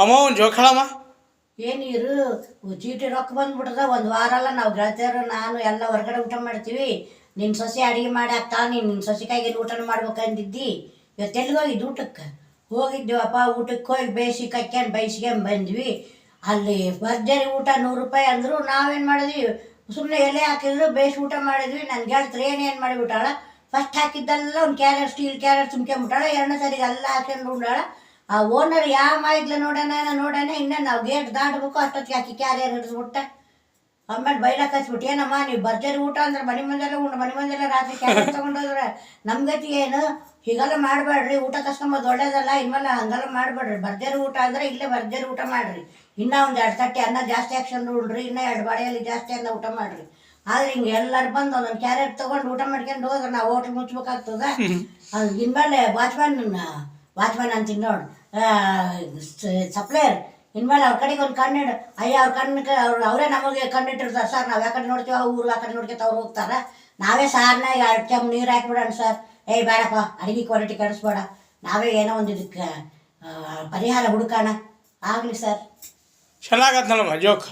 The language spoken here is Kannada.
ಅಮ್ಮ ಒಂದು ಜೋಖಳಮ್ಮ. ಏನಿರು ಚೀಟಿ ರೊಕ್ಕ ಬಂದ್ಬಿಟ್ಟದ. ಒಂದು ವಾರ ಅಲ್ಲ ನಾವು ಗೆಳತಿಯರು ನಾನು ಎಲ್ಲ ಹೊರಗಡೆ ಊಟ ಮಾಡ್ತೀವಿ. ನಿನ್ನ ಸೊಸೆ ಅಡುಗೆ ಮಾಡಿ ಹಾಕ್ತಾ, ನಿನ್ನ ಸೊಸೆಕಾಯಿಗೆ ಊಟನ ಮಾಡ್ಬೇಕಂದಿದ್ದಿ. ಇವತ್ತು ಎಲ್ಲಿಗೆ ಹೋಗಿದ್ದು ಊಟಕ್ಕೆ? ಹೋಗಿದ್ದೀವಪ್ಪ. ಊಟಕ್ಕೆ ಹೋಗಿ ಬೇಯಿಸಿ ಕಕ್ಕೊಂಡು ಬೈಸ್ಕೊಂಡು ಬಂದ್ವಿ. ಅಲ್ಲಿ ಭರ್ಜರಿ ಊಟ 100 ರೂಪಾಯಿ ಅಂದರು. ನಾವೇನು ಮಾಡಿದ್ವಿ, ಸುಮ್ಮನೆ ಎಲೆ ಹಾಕಿದ್ರು ಬೇಯಿಸಿ ಊಟ ಮಾಡಿದ್ವಿ. ನನ್ನ ಗೆಳತ್ರು ಏನೇನು ಮಾಡಿಬಿಟ್ಟಾಳ, ಫಸ್ಟ್ ಹಾಕಿದ್ದೆಲ್ಲ ಒಂದು ಕ್ಯಾರೆಟ್, ಸ್ಟೀಲ್ ಕ್ಯಾರೆಟ್ ತುಂಬ್ಕೊಂಬಿಟ್ಟಾಳ. 2ನೇ ಸರಿಗೆ ಎಲ್ಲ ಹಾಕೊಂಡು ಉಂಡಾಳ. ಆ ಓನರ್ ಯಾವ ಮಾಡಿದ್ಲು ನೋಡೋಣ ಇನ್ನೂ ನಾವು ಗೇಟ್ ದಾಟಬೇಕು ಅಷ್ಟೊತ್ತಿಗೆ ಹಾಕಿ ಕ್ಯಾರಿಯರ್ ಹಿಡಿಸ್ಬಿಟ್ಟ. ಆಮೇಲೆ ಬೈಲಕ್ಕೆ ಹಚ್ಬಿಟ್ಟು, ಏನಮ್ಮ ನೀವು ಭರ್ಜರಿ ಊಟ ಅಂದ್ರೆ ಮನೆ ಮಂದೆಲ್ಲ ಉಂಡು, ಮನೆ ಮಂದೆಲ್ಲ ರಾತ್ರಿ ಕ್ಯಾರಿಯರ್ ತೊಗೊಂಡೋದ್ರೆ ನಮ್ಮ ಗತಿ ಏನು? ಹೀಗೆಲ್ಲ ಮಾಡಬೇಡ್ರಿ, ಊಟ ಕಸ್ಕೊಂಬೋದು ಒಳ್ಳೇದಲ್ಲ. ಇನ್ಮೇಲೆ ಹಂಗೆಲ್ಲ ಮಾಡಬೇಡ್ರಿ. ಭರ್ಜರಿ ಊಟ ಅಂದರೆ ಇಲ್ಲೇ ಭರ್ಜರಿ ಊಟ ಮಾಡಿರಿ. ಇನ್ನೂ ಒಂದು 2 ತಟ್ಟೆ ಅನ್ನ ಜಾಸ್ತಿ ಹಾಕ್ಸ್ಕೊಂಡು ಉಳ್ರಿ, ಇನ್ನೂ 2 ಬಾಳೆಯಲ್ಲಿ ಜಾಸ್ತಿ ಅನ್ನ ಊಟ ಮಾಡಿರಿ. ಆದರೆ ಹಿಂಗೆ ಎಲ್ಲರೂ ಬಂದು ಒಂದೊಂದು ಕ್ಯಾರೆಟ್ ತೊಗೊಂಡು ಊಟ ಮಾಡ್ಕೊಂಡು ಹೋದ್ರೆ ನಾವು ಹೋಟ್ಲ್ ಮುಚ್ಬೇಕಾಗ್ತದ. ಅದು ಇನ್ಮೇಲೆ ವಾಚ್ಮ್ಯಾನ್ ಅಂತೀನಿ ನೋಡಿ, ಸಪ್ಲೈಯರ್, ಇನ್ಮೇಲೆ ಅವ್ರ ಕಡೆಗೆ ಒಂದು ಕಣ್ಣಿಡು. ಅಯ್ಯ ಅವ್ರ ಕಣ್ಣಿಗೆ ಅವರೇ ನಮಗೆ ಕಣ್ಣಿಟ್ಟಿರ್ತಾರೆ ಸರ್. ನಾವು ಯಾಕಡೆ ನೋಡ್ತೀವಿ ಆ ಊರು, ಆ ಕಡೆ ನೋಡ್ಕೊತ ಅವ್ರು ಹೋಗ್ತಾರೆ. ನಾವೇ ಸಾರ್ನಾಗ 2 ಕೆಮ್ಮು ನೀರು ಹಾಕ್ಬಿಡೋಣ ಸರ್. ಏಯ್ ಬೇಡಪ್ಪ, ಅಡುಗೆ ಕ್ವಾಲಿಟಿ ಕೆಡಿಸ್ಬೇಡ, ನಾವೇ ಏನೋ ಒಂದು ಇದಕ್ಕೆ ಪರಿಹಾರ ಹುಡುಕೋಣ. ಆಗಲಿ ಸರ್. ಚೆನ್ನಾಗತ್ತಲ್ಲಮ್ಮ ಜೋಕ್.